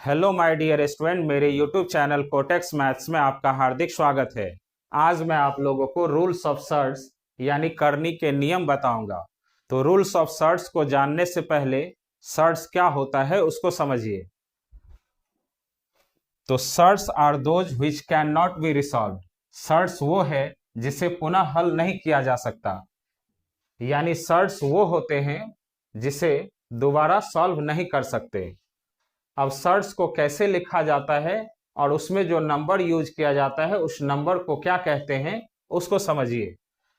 Hello my dear student, मेरे YouTube channel cortex maths में आपका हार्दिक स्वागत है। आज मैं आप लोगों को रूल्स ऑफ सर्ट्स यानी करनी के नियम बताऊंगा। तो रूल्स ऑफ सर्ट्स को जानने से पहले सर्ट्स क्या होता है उसको समझिए। तो surds are those which can not be resolve. Surds वो है जिसे पुनः हल नहीं किया जा सकता, यानी सर्ट्स वो होते हैं जिसे दोबारा सॉल्व नहीं कर सकते। अब सर्ट्स को कैसे लिखा जाता है और उसमें जो नंबर यूज किया जाता है उस नंबर को क्या कहते हैं उसको समझिए।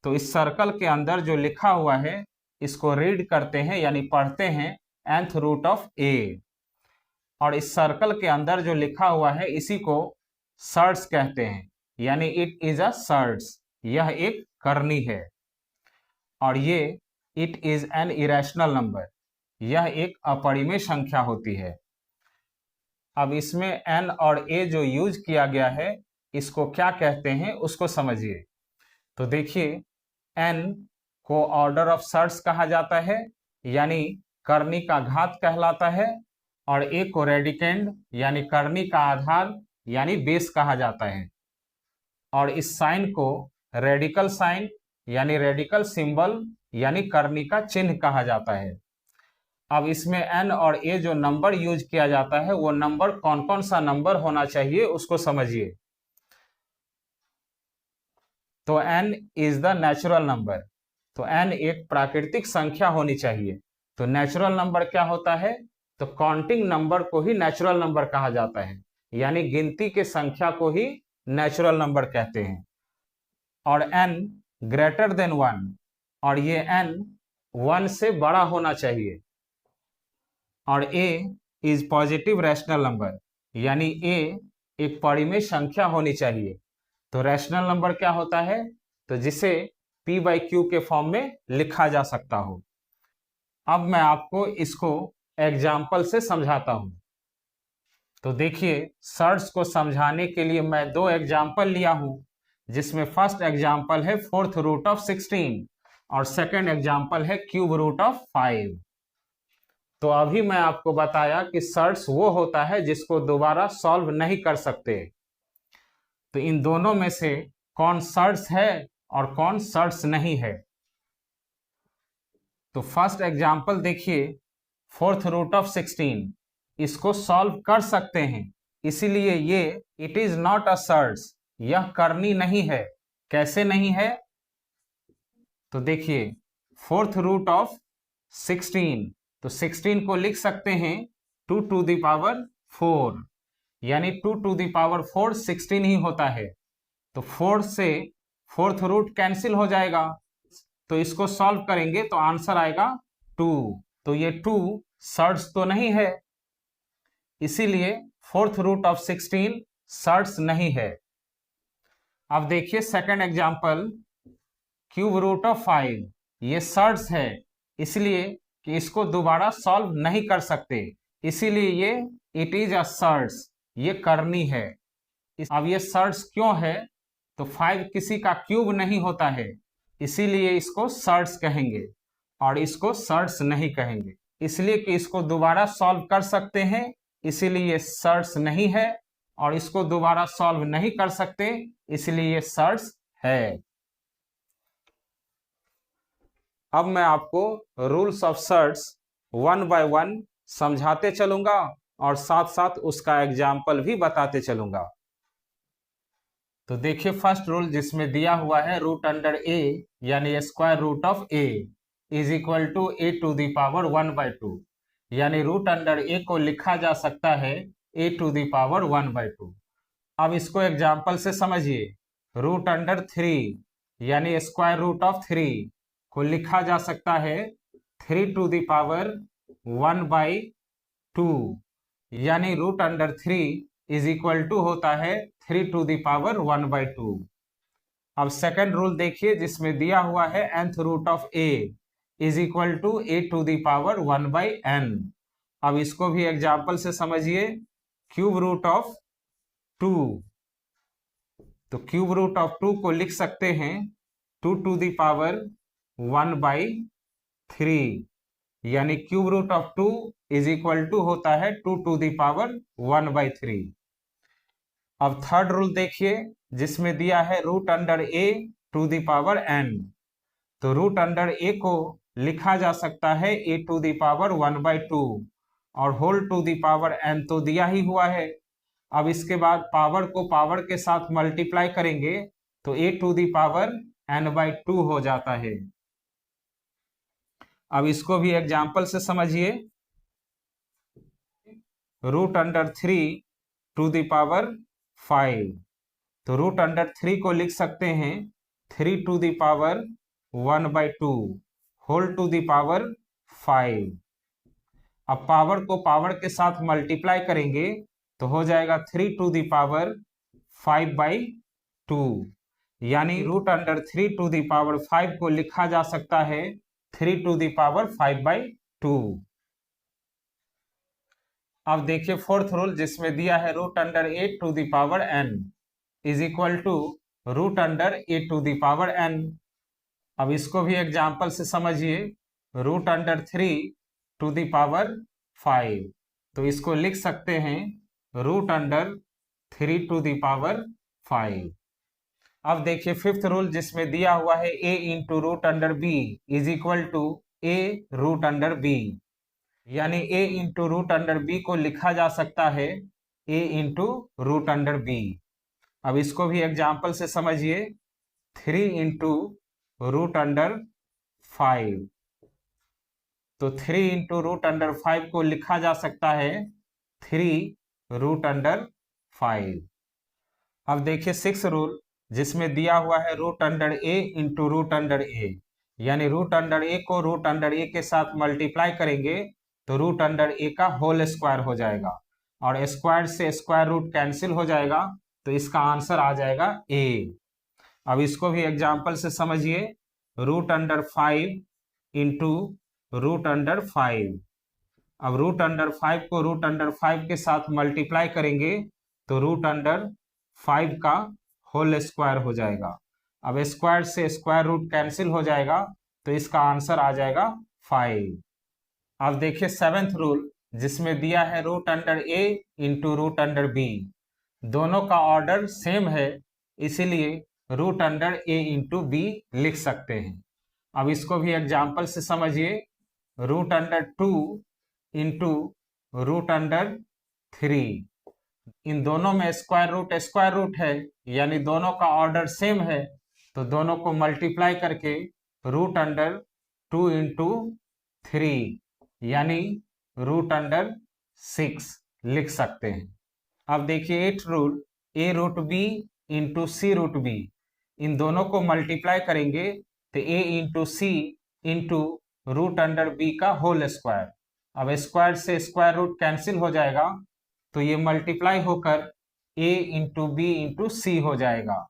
तो इस सर्कल के अंदर जो लिखा हुआ है इसको रीड करते हैं यानी पढ़ते हैं nth रूट ऑफ a, और इस सर्कल के अंदर जो लिखा हुआ है इसी को सर्ट्स कहते हैं, यानी इट इज अ सर्ट्स, यह एक करनी है। और ये it is an irrational number, यह एक अपरिमेय संख्या होती है। अब इसमें n और a जो यूज किया गया है इसको क्या कहते हैं उसको समझिए। तो देखिए, n को ऑर्डर ऑफ सर्ट्स कहा जाता है, यानी करनी का घात कहलाता है, और a को रेडिकेंड यानी करनी का आधार यानी बेस कहा जाता है, और इस साइन को रेडिकल साइन यानी रेडिकल सिंबल यानी करनी का चिन्ह कहा जाता है। अब इसमें n और a जो नंबर यूज किया जाता है वो नंबर कौन कौन सा नंबर होना चाहिए उसको समझिए। तो n is the natural number, तो n एक प्राकृतिक संख्या होनी चाहिए। तो नेचुरल नंबर क्या होता है? तो काउंटिंग नंबर को ही नेचुरल नंबर कहा जाता है, यानी गिनती के संख्या को ही नेचुरल नंबर कहते हैं। और n ग्रेटर देन 1, और ये n 1 से बड़ा होना चाहिए। और a is positive rational number, यानी a एक परिमेय संख्या होनी चाहिए। तो रैशनल नंबर क्या होता है? तो जिसे p बाई क्यू के फॉर्म में लिखा जा सकता हो। अब मैं आपको इसको एग्जाम्पल से समझाता हूं। तो देखिए, सर्ट्स को समझाने के लिए मैं दो एग्जाम्पल लिया हूं, जिसमें फर्स्ट एग्जाम्पल है फोर्थ रूट ऑफ 16 और सेकेंड एग्जाम्पल है क्यूब रूट ऑफ 5। तो अभी मैं आपको बताया कि सर्ट्स वो होता है जिसको दोबारा सॉल्व नहीं कर सकते। तो इन दोनों में से कौन सर्ट्स है और कौन सर्ट्स नहीं है? तो फर्स्ट एग्जांपल देखिए, फोर्थ रूट ऑफ 16, इसको सॉल्व कर सकते हैं, इसीलिए ये it is not a surds, यह करनी नहीं है। कैसे नहीं है? तो देखिए, फोर्थ रूट ऑफ 16, तो 16 को लिख सकते हैं 2 टू द पावर 4, यानी 2 टू द पावर 4 16 ही होता है। तो 4 से फोर्थ रूट कैंसिल हो जाएगा, तो इसको सॉल्व करेंगे तो आंसर आएगा 2। तो ये 2 सर्ट्स तो नहीं है, इसीलिए फोर्थ रूट ऑफ 16 सर्ट्स नहीं है। अब देखिए second example, cube root of 5, ये सर्ट्स है, इसलिए कि इसको दोबारा सॉल्व नहीं कर सकते, इसीलिए ये इट इज अ सर्ट्स, ये करनी है। अब ये सर्ट्स क्यों है? तो 5 किसी का क्यूब नहीं होता है, इसीलिए इसको सर्ट्स कहेंगे, और इसको सर्ट्स नहीं कहेंगे, इसलिए कि इसको दोबारा सॉल्व कर सकते हैं, इसीलिए ये सर्ट्स नहीं है, और इसको दोबारा सॉल्व नहीं कर सकते, इसलिए ये सर्ट्स है। अब मैं आपको रूल्स ऑफ सर्ट्स 1 बाय 1 समझाते चलूंगा और साथ साथ उसका एग्जाम्पल भी बताते चलूंगा। तो देखिए, फर्स्ट रूल जिसमें दिया हुआ है रूट अंडर a यानी square root of a is equal to a to the power 1 by 2, यानी रूट अंडर a को लिखा जा सकता है a to the power 1 by 2। अब इसको एग्जाम्पल से समझिए, रूट अंडर 3 यानी स्क्वायर रूट ऑफ 3 को लिखा जा सकता है 3 टू द पावर 1 बाई 2, यानी root under 3 is equal to होता है 3 टू द पावर 1 बाई 2। अब सेकंड रूल देखिए जिसमें दिया हुआ है nth root of a is equal to a to the power 1 by n। अब इसको भी एग्जाम्पल से समझिए, क्यूब रूट ऑफ 2, तो क्यूब रूट ऑफ 2 को लिख सकते हैं 2 टू द पावर 1 बाई 3, यानी cube root of 2 is equal to होता है 2 टू द पावर 1/3। अब थर्ड रूल देखिए, जिसमें दिया है root under a to the power n. तो रूट अंडर ए को लिखा जा सकता है ए टू द पावर 1/2 और whole to the power n तो दिया ही हुआ है। अब इसके बाद पावर को पावर के साथ मल्टीप्लाई करेंगे तो ए टू द पावर n/2 हो जाता है। अब इसको भी एग्जाम्पल से समझिए। Root under 3 to the power 5, तो रूट अंडर 3 को लिख सकते हैं 3 to the power 1/2 whole to the power 5। अब पावर को पावर के साथ मल्टीप्लाई करेंगे तो हो जाएगा 3 टू द पावर 5/2, यानी root under 3 to the power 5 को लिखा जा सकता है 3 टू द पावर 5/2। अब देखिए फोर्थ रूल, जिसमें दिया है root under a to the power n is equal to root under a to the power n. अब इसको भी एग्जाम्पल से समझिए। Root under 3 to the power 5, तो इसको लिख सकते हैं root under 3 to the power 5। अब देखिए फिफ्थ रूल, जिसमें दिया हुआ है a into root under b is equal to a root under b, यानी a into root under b को लिखा जा सकता है a into root under b. अब इसको भी एग्जाम्पल से समझिए। 3 इंटू रूट अंडर 5, तो 3 इंटू रूट अंडर 5 को लिखा जा सकता है 3 रूट अंडर 5। अब देखिए सिक्स रूल, जिसमें दिया हुआ है root under a into root under ए, यानी रूट अंडर ए को रूट अंडर ए के साथ मल्टीप्लाई करेंगे तो रूट अंडर ए का होल स्क्वायर हो जाएगा और स्क्वायर से स्क्वायर रूट कैंसिल हो जाएगा, तो इसका आंसर आ जाएगा ए। अब इसको भी एग्जाम्पल से समझिए। Root under 5 into root under 5। अब रूट अंडर 5 को रूट अंडर 5 के साथ मल्टीप्लाई करेंगे तो रूट अंडर 5 का होल स्क्वायर हो जाएगा। अब स्क्वायर से स्क्वायर रूट कैंसिल हो जाएगा, तो इसका आंसर आ जाएगा 5। अब देखिए सेवेंथ रूल, जिसमें दिया है root under a into root under b. दोनों का ऑर्डर सेम है, इसीलिए root under a into b लिख सकते हैं। अब इसको भी एग्जाम्पल से समझिए। Root under 2 into root under 3, इन दोनों में स्क्वायर रूट है, यानी दोनों का ऑर्डर सेम है, तो दोनों को मल्टीप्लाई करके रूट अंडर 2 इंटू 3 यानी रूट अंडर 6 लिख सकते हैं। अब देखिए eight rule, a root B into C root B, इन दोनों को मल्टीप्लाई करेंगे तो ए into c into root under B का होल स्क्वायर। अब स्क्वायर से स्क्वायर रूट कैंसिल हो जाएगा, तो ये मल्टीप्लाई होकर a इंटू बी इंटू सी हो जाएगा।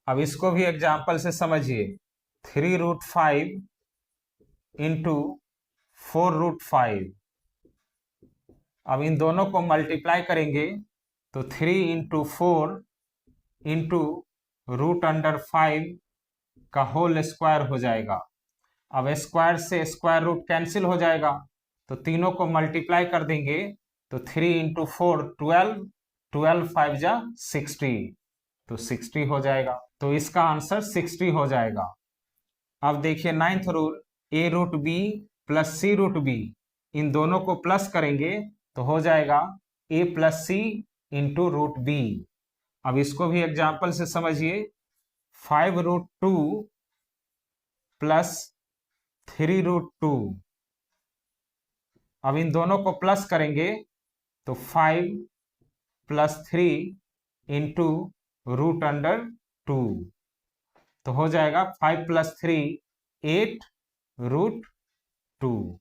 अब इसको भी एग्जाम्पल से समझिए। 3 रूट 5 इंटू 4 रूट 5, अब इन दोनों को मल्टीप्लाई करेंगे तो 3 इंटू 4 इंटू रूट अंडर 5 का होल स्क्वायर हो जाएगा। अब स्क्वायर से स्क्वायर रूट कैंसिल हो जाएगा, तो तीनों को मल्टीप्लाई कर देंगे तो 3 इंटू 4 12, 12 5 जा 60, तो 60 हो जाएगा। तो इसका आंसर 60 हो जाएगा। अब देखिए ninth rule, a root B plus C root B, इन दोनों को प्लस करेंगे तो हो जाएगा ए प्लस सी इंटू रूट बी। अब इसको भी एग्जाम्पल से समझिए। 5 रूट 2 प्लस 3 रूट 2, अब इन दोनों को प्लस करेंगे तो 5 प्लस 3 इंटू रूट अंडर 2, तो हो जाएगा 5 प्लस 3 8 रूट 2।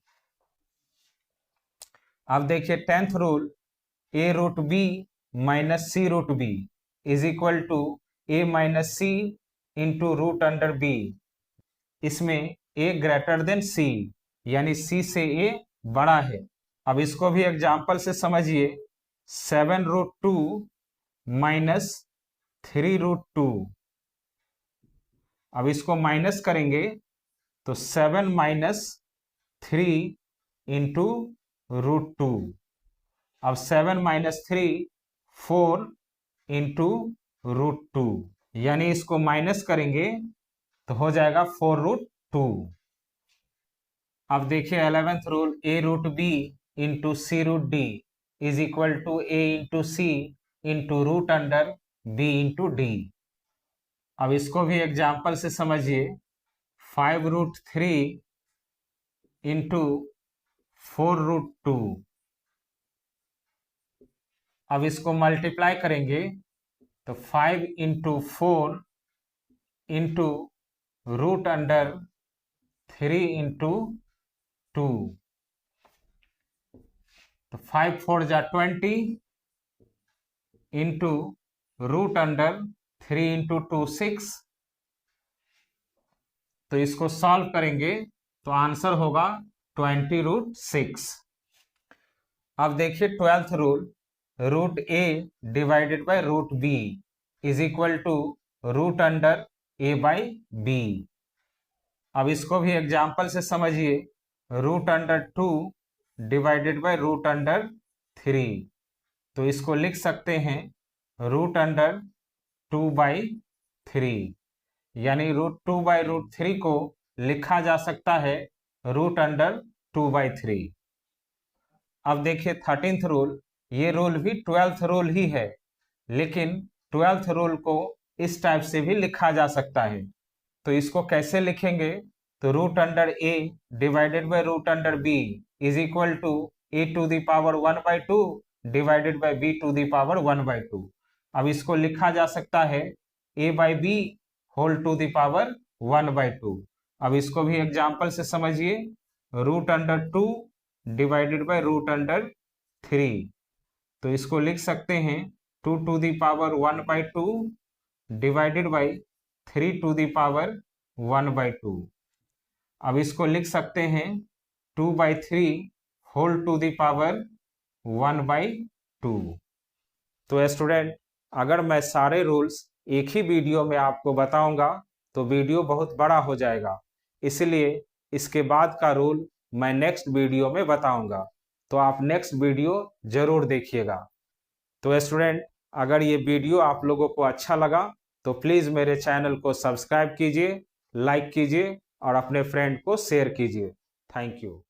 अब देखिए 10th rule, a root b minus c root b is equal to a minus c into root under b. इसमें ए ग्रेटर देन सी, यानी सी से ए बड़ा है। अब इसको भी एग्जाम्पल से समझिए। 7 रूट 2 माइनस 3 रूट 2, अब इसको माइनस करेंगे तो 7 माइनस 3 इंटू √2। अब 7 - 3 4 इंटू √2, यानी इसको माइनस करेंगे तो हो जाएगा 4√2। अब देखिए 11th rule, a√b into c√d is equal to a into c into √b into d. अब इसको भी एग्जाम्पल से समझिए। 5√3 इंटू 4√2। अब इसको मल्टीप्लाई करेंगे तो 5 इंटू 4 इंटू √3 इंटू 2, तो 5 4 जा 20 इंटू √3 इंटू 2 6। तो इसको सॉल्व करेंगे तो आंसर होगा 20√6। अब देखिए 12th rule, √a divided by √b is equal to √a/b। अब इसको भी एग्जाम्पल से समझिए। √2 डिवाइडेड बाय √3, तो इसको लिख सकते हैं √2/3, यानी √2/3 को लिखा जा सकता है √2/3। अब देखिए 13th रूल, ये रूल भी 12th रूल ही है, लेकिन 12th रूल को इस टाइप से भी लिखा जा सकता है। तो इसको कैसे लिखेंगे? तो √a divided by √b is equal to a⁴ divided by b⁴ अब इसको लिखा जा सकता है a/b⁴1/2। अब इसको भी एग्जाम्पल से समझिए। √2 डिवाइडेड बाय √3, तो इसको लिख सकते हैं 2⁴1/2 डिवाइडेड बाय 3⁴1/2। अब इसको लिख सकते हैं 2/3 तो स्टूडेंट, अगर मैं सारे रूल्स एक ही वीडियो में आपको बताऊंगा तो वीडियो बहुत बड़ा हो जाएगा, इसलिए इसके बाद का रूल मैं नेक्स्ट वीडियो में बताऊंगा, तो आप नेक्स्ट वीडियो जरूर देखिएगा। तो स्टूडेंट, अगर ये वीडियो आप लोगों को अच्छा लगा तो प्लीज़ मेरे चैनल को सब्सक्राइब कीजिए, लाइक कीजिए और अपने फ्रेंड को शेयर कीजिए। Thank you.